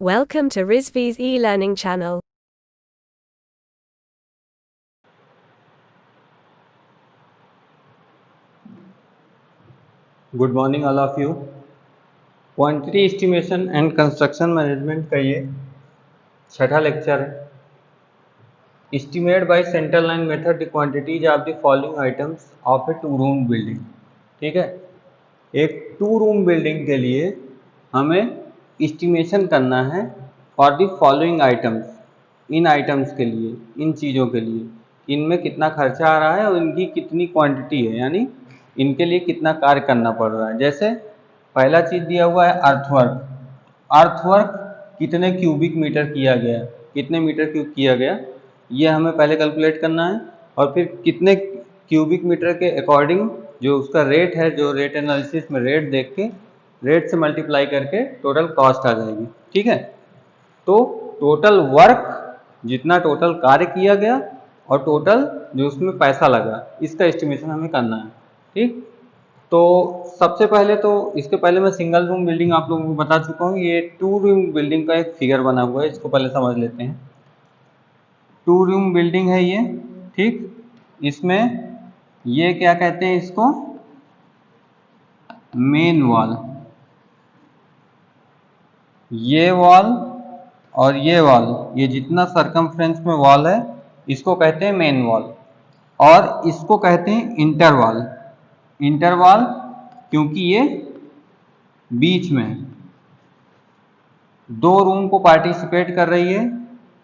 Welcome to Rizvi's e-learning channel. Good morning all of you. Quantity estimation and construction management का ये छठा lecture है। Estimate by central line method the quantities of the following items of A 2 room building. ठीक है, एक 2 room building के लिए हमें एस्टिमेशन करना है for the following items, in items के लिए, इन चीज़ों के लिए, इनमें कितना खर्चा आ रहा है और इनकी कितनी क्वांटिटी है, यानी इनके लिए कितना कार्य करना पड़ रहा है। जैसे पहला चीज़ दिया हुआ है अर्थवर्क। अर्थवर्क कितने क्यूबिक मीटर किया गया, कितने मीटर क्यूब किया गया, ये हमें पहले कैलकुलेट करना है। और फिर कितने क्यूबिक मीटर के अकॉर्डिंग जो उसका रेट है, जो रेट एनालिसिस में रेट देख के रेट से मल्टीप्लाई करके टोटल कॉस्ट आ जाएगी। ठीक है, तो टोटल वर्क, जितना टोटल कार्य किया गया और टोटल जो उसमें पैसा लगा, इसका एस्टिमेशन हमें करना है। ठीक, तो सबसे पहले तो इसके पहले मैं सिंगल रूम बिल्डिंग आप लोगों को बता चुका हूँ। ये 2 रूम बिल्डिंग का एक फिगर बना हुआ है, इसको पहले समझ लेते हैं। 2 रूम बिल्डिंग है ये। ठीक, इसमें ये क्या कहते हैं, इसको मेन वॉल, ये वॉल और ये वॉल, ये जितना सरकमफ्रेंस में वॉल है इसको कहते हैं मेन वॉल, और इसको कहते हैं इंटरवॉल। इंटरवॉल क्योंकि ये बीच में 2 रूम को पार्टिसिपेट कर रही है।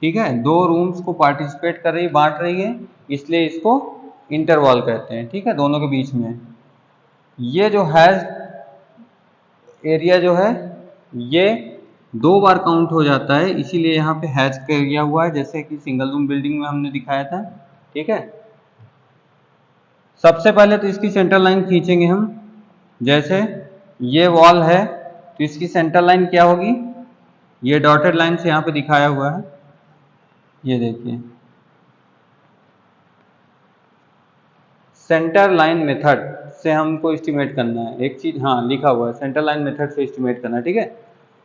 ठीक है, 2 रूम्स को पार्टिसिपेट कर रही है, बांट रही है, इसलिए इसको इंटरवॉल कहते हैं। ठीक है, दोनों के बीच में ये जो है एरिया जो है ये 2 बार काउंट हो जाता है, इसीलिए यहाँ पे हैच किया हुआ है, जैसे कि सिंगल रूम बिल्डिंग में हमने दिखाया था। ठीक है, सबसे पहले तो इसकी सेंटर लाइन खींचेंगे हम। जैसे ये वॉल है तो इसकी सेंटर लाइन क्या होगी, ये डॉटेड लाइन से यहाँ पे दिखाया हुआ है, ये देखिए। सेंटर लाइन मेथड से हमको एस्टिमेट करना है एक चीज, हाँ लिखा हुआ है सेंटर लाइन मेथड से एस्टिमेट करना है। ठीक है,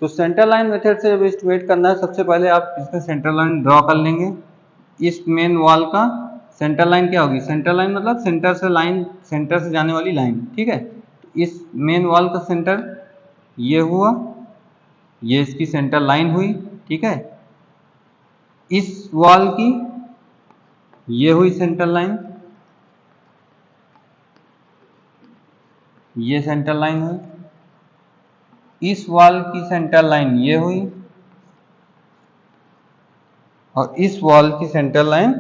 तो सेंटर लाइन मेथड से जब एस्टिमेट करना है, सबसे पहले आप इसका सेंटर लाइन ड्रॉ कर लेंगे। इस मेन वॉल का सेंटर लाइन क्या होगी, सेंटर लाइन मतलब सेंटर से लाइन, सेंटर से जाने वाली लाइन। ठीक है, इस मेन वॉल का सेंटर ये हुआ, ये इसकी सेंटर लाइन हुई। ठीक है, इस वॉल की ये हुई सेंटर लाइन, ये सेंटर लाइन हुई। इस वॉल की सेंटर लाइन ये हुई, और इस वॉल की सेंटर लाइन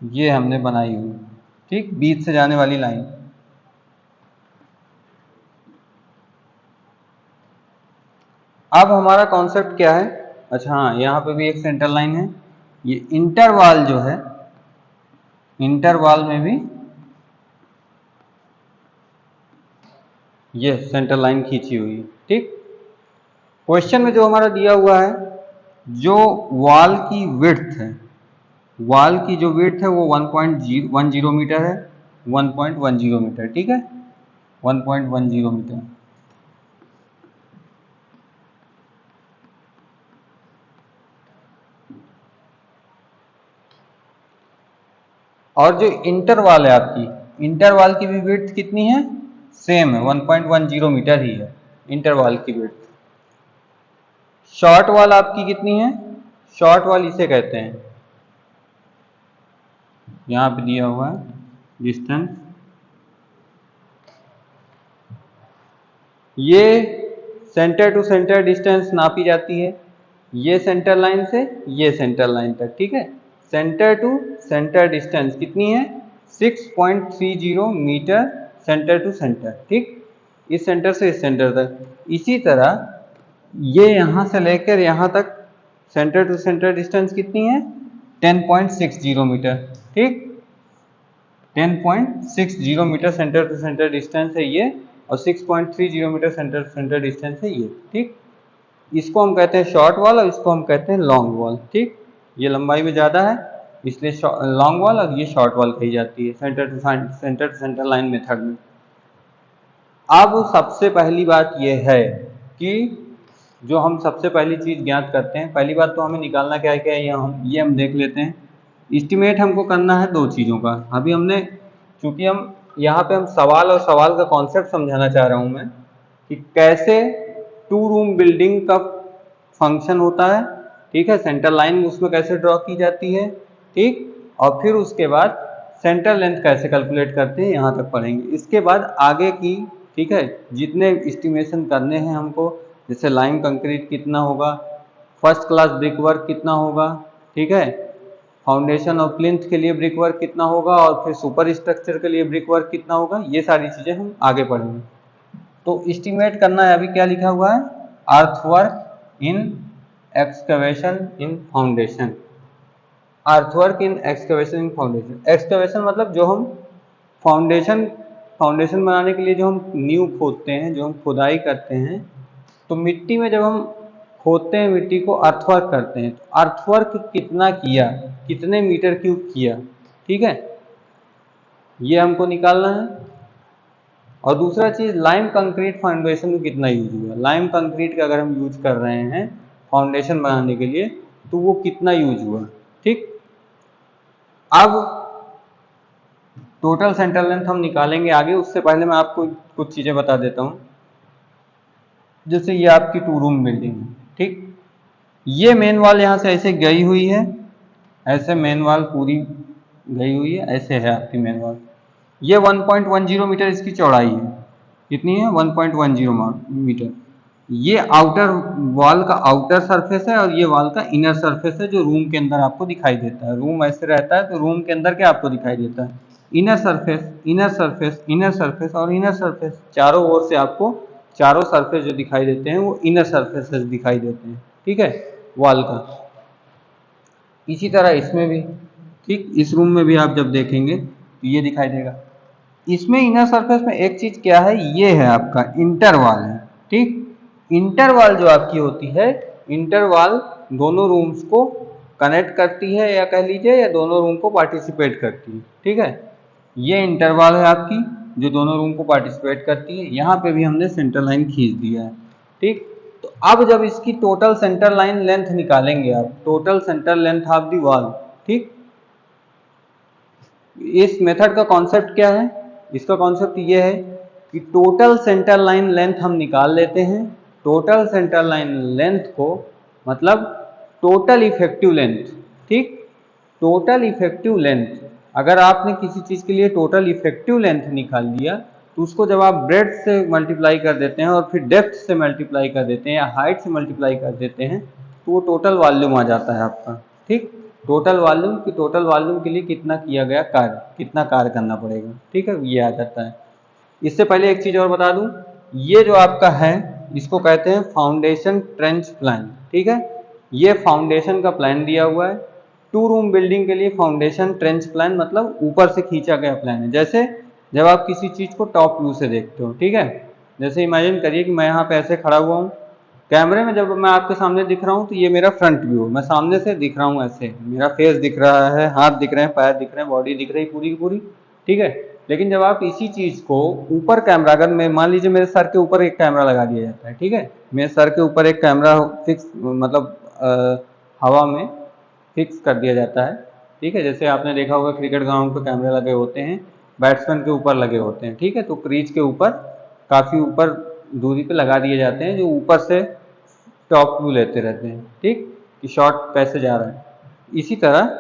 ये हमने बनाई हुई। ठीक, बीच से जाने वाली लाइन। अब हमारा कॉन्सेप्ट क्या है, अच्छा हाँ, यहाँ पे भी एक सेंटर लाइन है। ये इंटरवॉल जो है, इंटरवॉल में भी ये सेंटर लाइन खींची हुई है। ठीक, क्वेश्चन में जो हमारा दिया हुआ है, जो वॉल की विड्थ है, वॉल की जो विड्थ है वो 1.10 मीटर है, 1.10 मीटर। ठीक है, 1.10 मीटर। और जो इंटरवॉल है आपकी, इंटरवॉल की भी विड्थ कितनी है, सेम है, 1.10 मीटर ही है इंटरवॉल की विड्थ। शॉर्ट वॉल आपकी कितनी है, शॉर्ट वॉल इसे कहते हैं, यहाँ पे दिया हुआ है डिस्टेंस, ये सेंटर टू सेंटर डिस्टेंस नापी जाती है, ये सेंटर लाइन से ये सेंटर लाइन तक। ठीक है, सेंटर टू सेंटर डिस्टेंस कितनी है, 6.30 मीटर सेंटर टू सेंटर। ठीक, इस सेंटर से इस सेंटर तक। इसी तरह ये यहाँ से लेकर यहाँ तक सेंटर टू सेंटर डिस्टेंस कितनी है, 10.60 मीटर। ठीक, 10.60 metre centre to centre distance है ये, और 6.30 metre centre to centre distance है ये। ठीक, इसको हम कहते हैं शॉर्ट वॉल और इसको हम कहते हैं लॉन्ग वॉल। ठीक, ये लंबाई में ज़्यादा है इसलिए लॉन्ग वॉल, और ये शॉर्ट वॉल कही जाती है centre to centre line method में। अब सबसे पहली बात यह है कि जो हम सबसे पहली चीज़ ज्ञात करते हैं, पहली बात तो हमें निकालना क्या है, क्या है ये हम देख लेते हैं। इस्टीमेट हमको करना है दो चीज़ों का। अभी हमने, चूँकि हम यहाँ पे हम सवाल और सवाल का कॉन्सेप्ट समझाना चाह रहा हूँ मैं, कि कैसे 2 रूम बिल्डिंग का फंक्शन होता है, ठीक है, सेंटर लाइन उसमें कैसे ड्रॉ की जाती है, ठीक, और फिर उसके बाद सेंटर लेंथ कैसे कैलकुलेट करते हैं, यहाँ तक पढ़ेंगे। इसके बाद आगे की, ठीक है, जितने एस्टिमेशन करने हैं हमको, जैसे लाइम कंक्रीट कितना होगा, फर्स्ट क्लास ब्रिक वर्क कितना होगा, ठीक है, फाउंडेशन और प्लिंथ के लिए ब्रिक वर्क कितना होगा, और फिर सुपर स्ट्रक्चर के लिए ब्रिक वर्क कितना होगा, ये सारी चीज़ें हम आगे पढ़ेंगे। तो एस्टिमेट करना है, अभी क्या लिखा हुआ है, अर्थवर्क इन एक्सकवेशन इन फाउंडेशन। अर्थवर्क इन एक्सकवेशन इन फाउंडेशन, एक्सकवेशन मतलब जो हम फाउंडेशन बनाने के लिए जो हम नींव खोदते हैं, जो हम खुदाई करते हैं, तो मिट्टी में जब हम खोदते हैं मिट्टी को, अर्थवर्क करते हैं, तो अर्थवर्क कितना किया, कितने मीटर क्यूब किया, ठीक है, ये हमको निकालना है। और दूसरा चीज़, लाइम कंक्रीट फाउंडेशन में कितना यूज हुआ, लाइम कंक्रीट का अगर हम यूज कर रहे हैं फाउंडेशन बनाने के लिए, तो वो कितना यूज हुआ, ठीक। अब टोटल सेंटर लेंथ हम निकालेंगे आगे, उससे पहले मैं आपको कुछ चीज़ें बता देता हूँ। जैसे ये आपकी 2 रूम बिल्डिंग है, ठीक, ये मेन वॉल यहाँ से ऐसे गई हुई है, ऐसे मेन वॉल पूरी गई हुई है, ऐसे है आपकी मेन वॉल। ये 1.10 मीटर इसकी चौड़ाई है, कितनी है, 1.10 मीटर। ये आउटर वॉल का आउटर सरफेस है, और ये वॉल का इनर सरफेस है, जो रूम के अंदर आपको दिखाई देता है। रूम ऐसे रहता है, तो रूम के अंदर क्या आपको दिखाई देता है, inner surface, inner surface, inner surface और इनर सरफेस, चारों ओर से आपको चारों सरफेस जो दिखाई देते हैं वो इनर सरफेसेस दिखाई देते हैं, ठीक है, वॉल का। इसी तरह इसमें भी, ठीक, इस रूम में भी आप जब देखेंगे तो ये दिखाई देगा। इसमें इनर सरफेस में एक चीज क्या है, ये है आपका इंटरवॉल है, ठीक। इंटरवॉल जो आपकी होती है, इंटरवॉल दोनों रूम्स को कनेक्ट करती है, या कह लीजिए या दोनों रूम को पार्टिसिपेट करती है, ठीक है। ये इंटरवॉल है आपकी, जो दोनों रूम को पार्टिसिपेट करती है। यहाँ पे भी हमने सेंटर लाइन खींच दिया है, ठीक। तो अब जब इसकी टोटल सेंटर लाइन लेंथ निकालेंगे आप, total centre length of the wall, ठीक, इस मेथड का कॉन्सेप्ट क्या है, इसका कॉन्सेप्ट ये है कि टोटल सेंटर लाइन लेंथ हम निकाल लेते हैं। टोटल सेंटर लाइन लेंथ को मतलब टोटल इफेक्टिव लेंथ, ठीक, टोटल इफेक्टिव लेंथ, अगर आपने किसी चीज़ के लिए टोटल इफेक्टिव लेंथ निकाल लिया, तो उसको जब आप ब्रेड्थ से मल्टीप्लाई कर देते हैं और फिर डेप्थ से मल्टीप्लाई कर देते हैं या हाइट से मल्टीप्लाई कर देते हैं, तो वो टोटल वॉल्यूम आ जाता है आपका, ठीक। टोटल वॉल्यूम की, टोटल वॉल्यूम के लिए कितना किया गया कार्य, कितना कार्य करना पड़ेगा, ठीक है, ये आ जाता है। इससे पहले एक चीज़ और बता दूं, ये जो आपका है इसको कहते हैं फाउंडेशन ट्रेंच प्लान, ठीक है। ये फाउंडेशन का प्लान दिया हुआ है 2 रूम बिल्डिंग के लिए। फाउंडेशन ट्रेंच प्लान मतलब ऊपर से खींचा गया प्लान है। जैसे जब आप किसी चीज़ को टॉप व्यू से देखते हो, ठीक है, जैसे इमेजिन करिए कि मैं यहाँ पे ऐसे खड़ा हुआ हूँ, कैमरे में जब मैं आपके सामने दिख रहा हूँ तो ये मेरा फ्रंट व्यू, मैं सामने से दिख रहा हूँ, ऐसे मेरा फेस दिख रहा है, हाथ दिख रहे हैं, पैर दिख रहे हैं, बॉडी दिख रही पूरी की पूरी, ठीक है। लेकिन जब आप इसी चीज़ को ऊपर कैमरा, अगर मैं मान लीजिए मेरे सर के ऊपर एक कैमरा लगा दिया जाता है, ठीक है, मेरे सर के ऊपर एक कैमरा फिक्स, मतलब हवा में फिक्स कर दिया जाता है, ठीक है। जैसे आपने देखा होगा क्रिकेट ग्राउंड पे कैमरे लगे होते हैं, बैट्समैन के ऊपर लगे होते हैं, ठीक है, तो क्रीज के ऊपर काफ़ी ऊपर दूरी पे लगा दिए जाते हैं, जो ऊपर से टॉप व्यू लेते रहते हैं, ठीक, कि शॉट कैसे जा रहा है। इसी तरह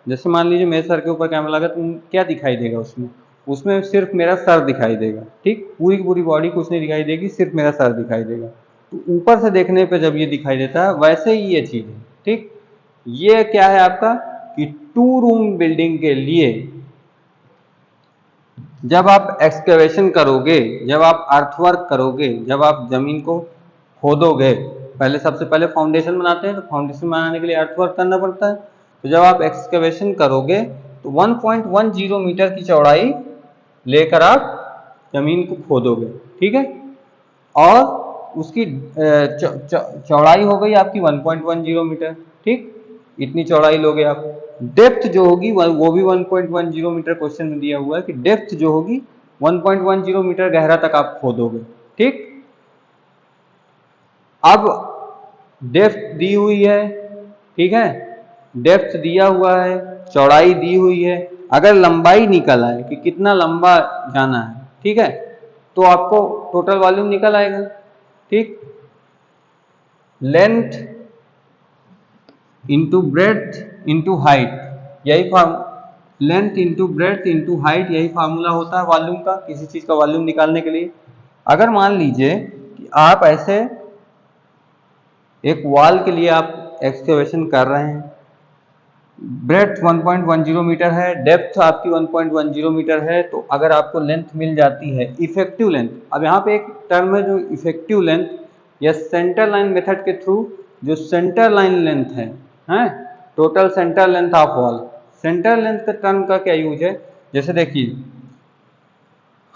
जैसे मान लीजिए मेरे सर के ऊपर कैमरा लगा, तो क्या दिखाई देगा उसमें, उसमें सिर्फ मेरा सर दिखाई देगा, ठीक, पूरी की पूरी बॉडी कुछ नहीं दिखाई देगी, सिर्फ मेरा सर दिखाई देगा। तो ऊपर से देखने पे जब ये दिखाई देता है, वैसे ही ये चीज़ है, ठीक। ये क्या है आपका कि 2 रूम बिल्डिंग के लिए जब आप एक्सकेवेशन करोगे, जब आप अर्थवर्क करोगे, जब आप जमीन को खोदोगे, पहले सबसे पहले फाउंडेशन बनाते हैं, तो फाउंडेशन बनाने के लिए अर्थवर्क करना पड़ता है। तो जब आप एक्सकेवेशन करोगे तो 1.10 मीटर की चौड़ाई लेकर आप जमीन को खोदोगे, ठीक है, और उसकी चौड़ाई हो गई आपकी 1.10 मीटर, ठीक, इतनी चौड़ाई लोगे आप। डेप्थ जो होगी वो भी 1.10 मीटर क्वेश्चन में दिया हुआ है कि डेप्थ जो होगी 1.10 मीटर गहरा तक आप खोदोगे, ठीक। अब डेप्थ दी हुई है, ठीक है, डेप्थ दिया हुआ है, चौड़ाई दी हुई है। अगर लंबाई निकल आए कि कितना लंबा जाना है, ठीक है, तो आपको टोटल वॉल्यूम निकल आएगा। ठीक, length into breadth into height, यही length into breadth into height, यही फार्मूला होता है वॉल्यूम का, किसी चीज का वॉल्यूम निकालने के लिए। अगर मान लीजिए कि आप ऐसे एक वॉल के लिए आप एक्सकेवेशन कर रहे हैं, ब्रेड्थ 1.10 मीटर है, डेप्थ आपकी 1.10 मीटर है, तो अगर आपको लेंथ मिल जाती है इफेक्टिव लेंथ, अब यहाँ पे एक टर्म है जो इफेक्टिव लेंथ या सेंटर लाइन मेथड के थ्रू जो सेंटर लाइन लेंथ है, total centre length of wall. Centre length का टर्म का क्या यूज है, जैसे देखिए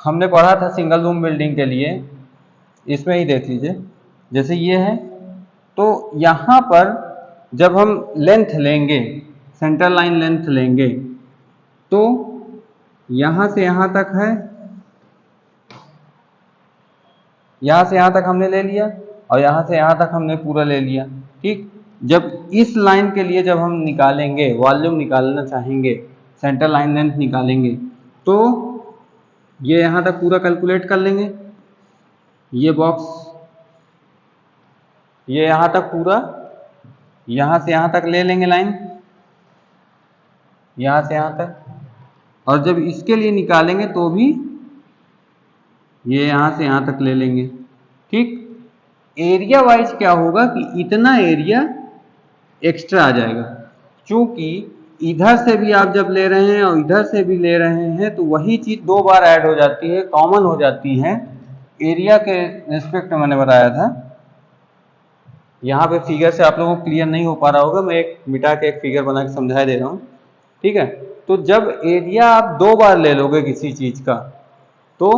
हमने पढ़ा था सिंगल रूम बिल्डिंग के लिए, इसमें ही देख लीजिए, जैसे ये है, तो यहाँ पर जब हम लेंथ लेंगे, सेंटर लाइन लेंथ लेंगे, तो यहाँ से यहाँ तक है, यहाँ से यहाँ तक हमने ले लिया और यहाँ से यहाँ तक हमने पूरा ले लिया। ठीक, जब इस लाइन के लिए जब हम निकालेंगे, वॉल्यूम निकालना चाहेंगे, सेंटर लाइन लेंथ निकालेंगे, तो ये यहाँ तक पूरा कैलकुलेट कर लेंगे, ये बॉक्स, ये यहाँ तक पूरा, यहाँ से यहाँ तक ले लेंगे लाइन, यहाँ से यहाँ तक, और जब इसके लिए निकालेंगे तो भी ये यहाँ से यहाँ तक ले लेंगे। ठीक, एरिया वाइज क्या होगा कि इतना एरिया एक्स्ट्रा आ जाएगा, क्योंकि इधर से भी आप जब ले रहे हैं और इधर से भी ले रहे हैं तो वही चीज दो बार ऐड हो जाती है, कॉमन हो जाती है। एरिया के रिस्पेक्ट में मैंने बताया था, यहाँ पे फिगर से आप लोगों को क्लियर नहीं हो पा रहा होगा, मैं एक मिटा के एक फिगर बना के समझा दे रहा हूँ। ठीक है, तो जब एरिया आप दो बार ले लोगे किसी चीज का, तो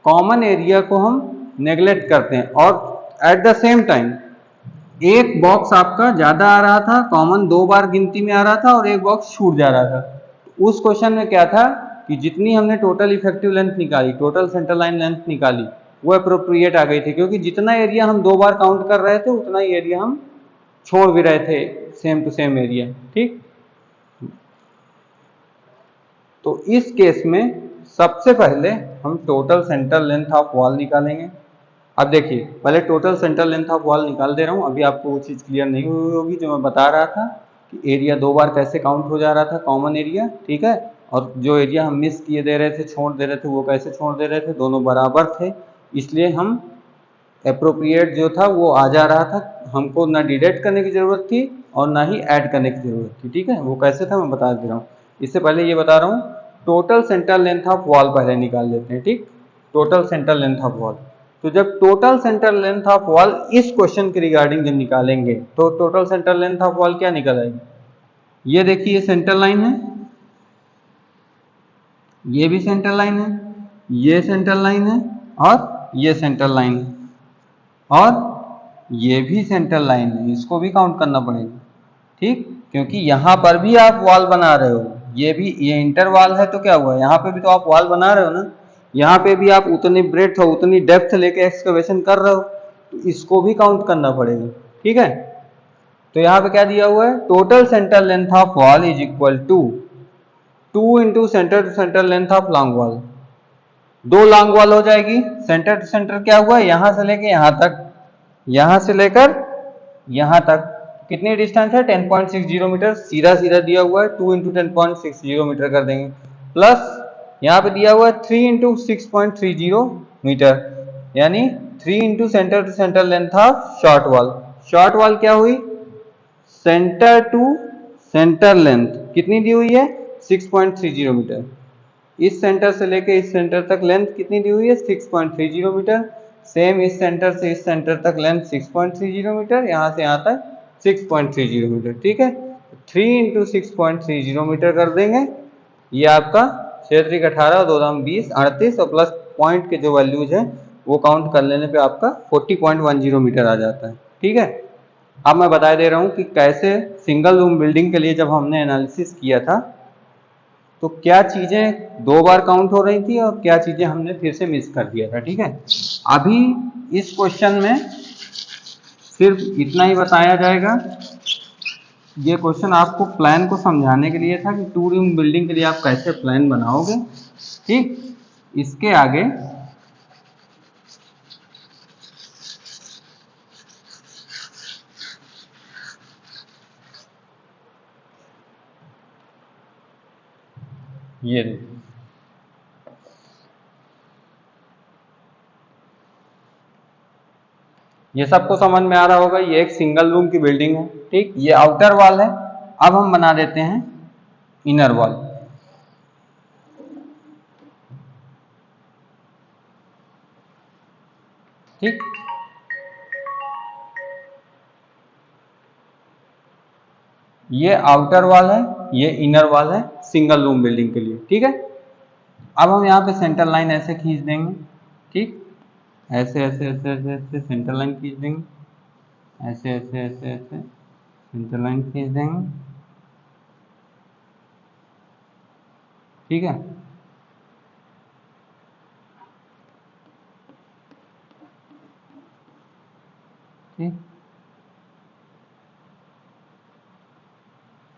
कॉमन एरिया को हम नेग्लेक्ट करते हैं, और एट द सेम टाइम एक बॉक्स आपका ज्यादा आ रहा था, कॉमन दो बार गिनती में आ रहा था, और एक बॉक्स छूट जा रहा था। तो उस क्वेश्चन में क्या था कि जितनी हमने टोटल इफेक्टिव लेंथ निकाली, टोटल सेंटर लाइन लेंथ निकाली, वो अप्रोप्रिएट आ गई थी, क्योंकि जितना एरिया हम दो बार काउंट कर रहे थे उतना ही एरिया हम छोड़ भी रहे थे, सेम टू सेम एरिया। ठीक, तो इस केस में सबसे पहले हम total centre length of wall निकालेंगे। अब देखिए, पहले total centre length of wall निकाल दे रहा हूँ, अभी आपको वो चीज़ क्लियर नहीं हुई होगी जो मैं बता रहा था कि एरिया दो बार कैसे काउंट हो जा रहा था, कॉमन एरिया, ठीक है, और जो एरिया हम मिस किए दे रहे थे, छोड़ दे रहे थे, वो कैसे छोड़ दे रहे थे, दोनों बराबर थे, इसलिए हम अप्रोप्रिएट जो था वो आ जा रहा था, हमको ना डिडक्ट करने की जरूरत थी और ना ही ऐड करने की जरूरत थी। ठीक है, वो कैसे था मैं बता दे रहा हूँ। इससे पहले ये बता रहा हूँ, total centre length of wall पहले निकाल लेते हैं। ठीक, total centre length of wall, तो जब total centre length of wall इस क्वेश्चन के रिगार्डिंग जब निकालेंगे, तो total centre length of wall क्या निकल आएगी, ये देखिए, ये सेंटर लाइन है, ये भी सेंटर लाइन है, ये सेंटर लाइन है, और ये सेंटर लाइन है, और ये भी सेंटर लाइन है, इसको भी काउंट करना पड़ेगा। ठीक, क्योंकि यहाँ पर भी आप वॉल बना रहे हो, ये भी, ये इंटर वॉल है, तो क्या हुआ, यहाँ पे भी तो आप वॉल बना रहे हो ना, यहाँ पे भी आप उतनी ब्रेड्थ और उतनी डेप्थ लेके एक्सकवेशन कर रहे हो, तो इसको भी काउंट करना पड़ेगा। ठीक है, तो यहाँ पे क्या दिया हुआ है, total centre length of wall is equal to 2 into centre to centre length of long wall. दो लॉन्ग वॉल हो जाएगी, सेंटर टू सेंटर क्या हुआ, यहाँ से लेके यहाँ तक, यहाँ से लेकर यहाँ तक कितनी डिस्टेंस है, 10.60 मीटर, सीधा सीधा दिया हुआ है, 2 इंटू 10.60 मीटर कर देंगे, प्लस यहाँ पे दिया हुआ है 3 इंटू 6.30 मीटर, यानी 3 into centre to centre length of short wall. Short wall क्या हुई, सेंटर टू सेंटर लेंथ कितनी दी हुई है, 6.30 मीटर, इस सेंटर से लेके इस सेंटर तक लेंथ कितनी दी हुई है, 6.30 मीटर, सेम इस सेंटर से इस सेंटर तक लेंथ 6.30 मीटर, यहाँ से यहाँ तक 6.30 मीटर। ठीक है, 3 इंटू 6.30 मीटर कर देंगे, ये आपका 6 18 2 20 38, और प्लस पॉइंट के जो वैल्यूज है वो काउंट कर लेने पे आपका 40.10 मीटर आ जाता है। ठीक है, अब मैं बता दे रहा हूँ कि कैसे सिंगल रूम बिल्डिंग के लिए जब हमने एनालिसिस किया था तो क्या चीजें दो बार काउंट हो रही थी और क्या चीजें हमने फिर से मिस कर दिया था। ठीक है, अभी इस क्वेश्चन में सिर्फ इतना ही बताया जाएगा। ये क्वेश्चन आपको प्लान को समझाने के लिए था कि 2 रूम बिल्डिंग के लिए आप कैसे प्लान बनाओगे। ठीक, इसके आगे ये देखिए, ये सबको समझ में आ रहा होगा। ये एक सिंगल रूम की बिल्डिंग है। ठीक, ये आउटर वॉल है। अब हम बना देते हैं इनर वॉल। ठीक, ये आउटर वॉल है, ये इनर वॉल है सिंगल रूम बिल्डिंग के लिए। ठीक है, अब हम यहाँ पे सेंटर लाइन ऐसे खींच देंगे। ठीक, ऐसे ऐसे ऐसे ऐसे ऐसे सेंटर लाइन खींच देंगे, ऐसे ऐसे ऐसे ऐसे सेंटर लाइन खींच देंगे। ठीक है, ठीक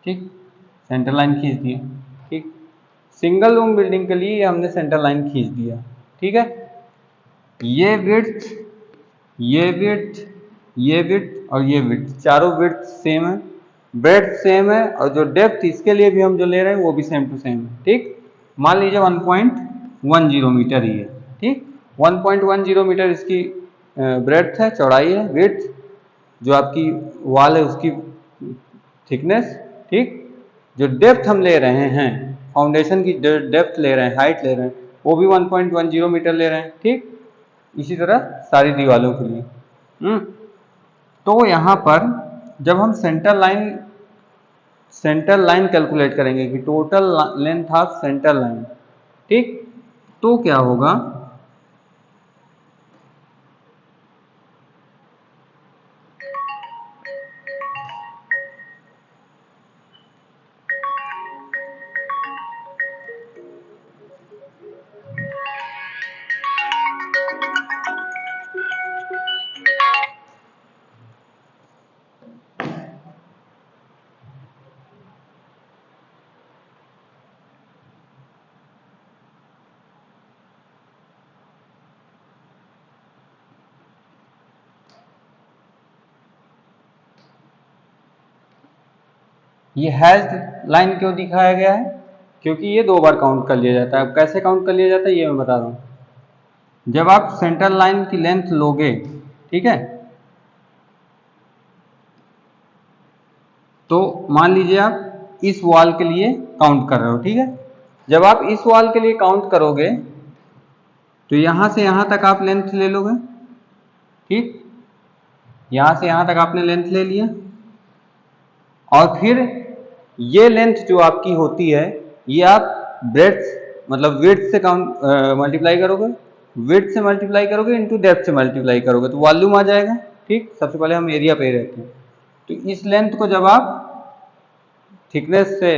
ठीक, सेंटर लाइन खींच दिया। ठीक, सिंगल रूम बिल्डिंग के लिए हमने सेंटर लाइन खींच दिया। ठीक है, ये विड्थ, ये विड्थ, ये विड्थ और ये विड्थ, चारों विड्थ सेम है, ब्रेड्थ सेम है, और जो डेप्थ इसके लिए भी हम जो ले रहे हैं वो भी सेम टू सेम है। ठीक, मान लीजिए 1.10 मीटर ही है। ठीक, 1.10 मीटर इसकी ब्रेड्थ है, चौड़ाई है। विड्थ जो आपकी वॉल है उसकी थिकनेस। ठीक, जो डेप्थ हम ले रहे हैं, फाउंडेशन की डेप्थ ले रहे हैं, हाइट ले रहे हैं, वो भी 1.10 मीटर ले रहे हैं। ठीक, इसी तरह सारी दीवारों के लिए। तो यहाँ पर जब हम सेंटर लाइन कैलकुलेट करेंगे कि total length of centre line, ठीक, तो क्या होगा, ये हैश लाइन क्यों दिखाया गया है, क्योंकि ये 2 बार काउंट कर लिया जाता है। अब कैसे काउंट कर लिया जाता है ये मैं बता रहा हूँ। जब आप सेंटर लाइन की लेंथ लोगे, ठीक है, तो मान लीजिए आप इस वॉल के लिए काउंट कर रहे हो। ठीक है, जब आप इस वॉल के लिए काउंट करोगे तो यहां से यहां तक आप लेंथ ले लोगे। ठीक, यहां से यहां तक आपने लेंथ ले लिया, और फिर ये लेंथ जो आपकी होती है ये आप ब्रेड्थ मतलब विड्थ से काउंट मल्टीप्लाई करोगे, विड्थ से मल्टीप्लाई करोगे इंटू डेप्थ से मल्टीप्लाई करोगे तो वॉल्यूम आ जाएगा। ठीक, सबसे पहले हम एरिया पे रहते हैं, तो इस लेंथ को जब आप थिकनेस से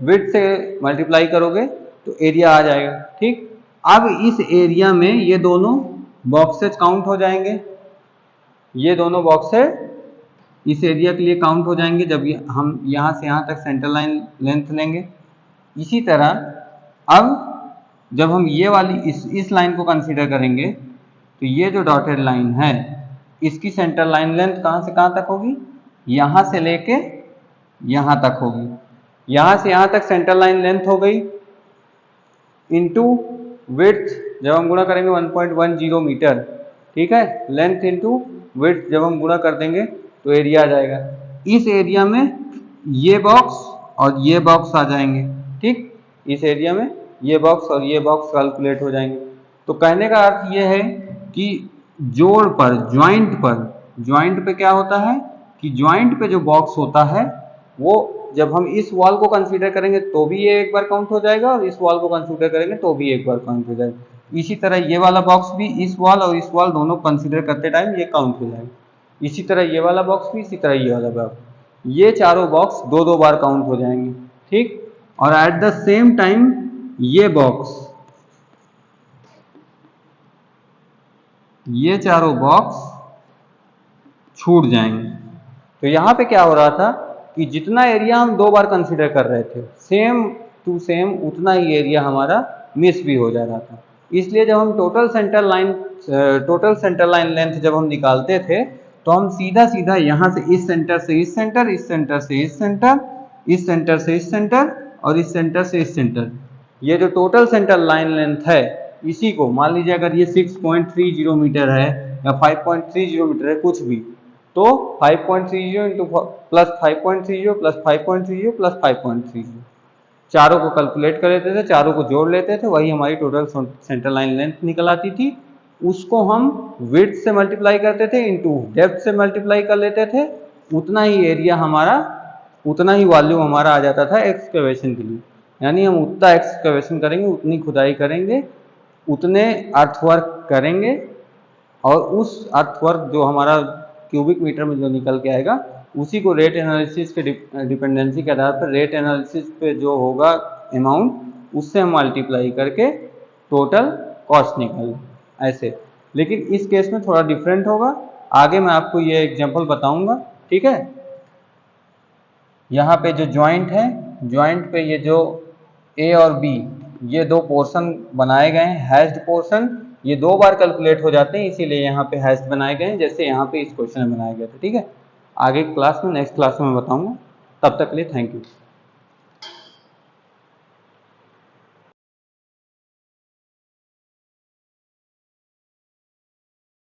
विड्थ से मल्टीप्लाई करोगे तो एरिया आ जाएगा। ठीक, अब इस एरिया में ये दोनों बॉक्सेस काउंट हो जाएंगे, ये दोनों बॉक्सेस इस एरिया के लिए काउंट हो जाएंगे जब हम यहाँ से यहाँ तक सेंटर लाइन लेंथ लेंगे। इसी तरह अब जब हम ये वाली इस लाइन को कंसीडर करेंगे तो ये जो डॉटेड लाइन है इसकी सेंटर लाइन लेंथ कहाँ से कहाँ तक होगी, यहाँ से लेके यहाँ तक होगी। यहाँ से यहाँ तक सेंटर लाइन लेंथ हो गई इंटू विड्थ, जब हम गुणा करेंगे 1.10 मीटर। ठीक है, लेंथ इंटू विड्थ जब हम गुणा कर देंगे तो एरिया आ जाएगा। इस एरिया में ये बॉक्स और ये बॉक्स आ जाएंगे। ठीक, इस एरिया में ये बॉक्स और ये बॉक्स कैलकुलेट हो जाएंगे। तो कहने का अर्थ ये है कि जोड़ पर, ज्वाइंट पे क्या होता है कि ज्वाइंट पे जो बॉक्स होता है वो जब हम इस वॉल को कंसीडर करेंगे तो भी ये एक बार काउंट हो जाएगा, और इस वॉल को कंसीडर करेंगे तो भी एक बार काउंट हो जाएगा। इसी तरह ये वाला बॉक्स भी इस वॉल और इस वॉल दोनों कंसीडर करते टाइम ये काउंट हो जाएगा। इसी तरह ये वाला बॉक्स भी, इसी तरह ये वाला बॉक्स, ये चारों बॉक्स 2-2 बार काउंट हो जाएंगे। ठीक, और एट द सेम टाइम ये बॉक्स, ये चारों बॉक्स छूट जाएंगे। तो यहाँ पे क्या हो रहा था कि जितना एरिया हम 2 बार कंसिडर कर रहे थे, सेम टू सेम उतना ही एरिया हमारा मिस भी हो जा रहा था। इसलिए जब हम टोटल सेंटर लाइन लेंथ जब हम निकालते थे तो हम सीधा सीधा यहाँ से इस सेंटर से इस सेंटर, इस सेंटर से इस सेंटर, इस सेंटर से इस सेंटर और इस सेंटर से इस सेंटर, ये जो टोटल सेंटर लाइन लेंथ है इसी को मान लीजिए अगर ये 6.30 मीटर है या 5.30 मीटर है कुछ भी, तो 5.30 इंटू प्लस 5.30 प्लस 5.30 प्लस 5.30 चारों को कैलकुलेट कर लेते थे, चारों को जोड़ लेते थे, वही हमारी टोटल सेंटर लाइन लेंथ निकल आती थी। उसको हम विड्थ से मल्टीप्लाई करते थे इंटू डेप्थ से मल्टीप्लाई कर लेते थे, उतना ही एरिया हमारा, उतना ही वॉल्यूम हमारा आ जाता था एक्सकवेशन के लिए। यानी हम उतना एक्सकवेशन करेंगे, उतनी खुदाई करेंगे, उतने अर्थवर्क करेंगे और उस अर्थवर्क जो हमारा क्यूबिक मीटर में जो निकल के आएगा उसी को रेट एनालिसिस के डिपेंडेंसी के आधार पर रेट एनालिसिस पे जो होगा अमाउंट उससे हम मल्टीप्लाई करके टोटल कॉस्ट निकाल ऐसे। लेकिन इस केस में थोड़ा डिफरेंट होगा, आगे मैं आपको ये एग्जांपल बताऊंगा। ठीक है, यहाँ पे जो जॉइंट है, जॉइंट पे ये जो ए और बी ये 2 पोर्शन बनाए गए हैं, हैश्ड पोर्शन, ये 2 बार कैलकुलेट हो जाते हैं, इसीलिए यहाँ पे हैश्ड बनाए गए हैं, जैसे यहाँ पे इस क्वेश्चन में बनाया गया था। ठीक है, आगे क्लास में, नेक्स्ट क्लास में मैं बताऊंगा। तब तक के लिए थैंक यू।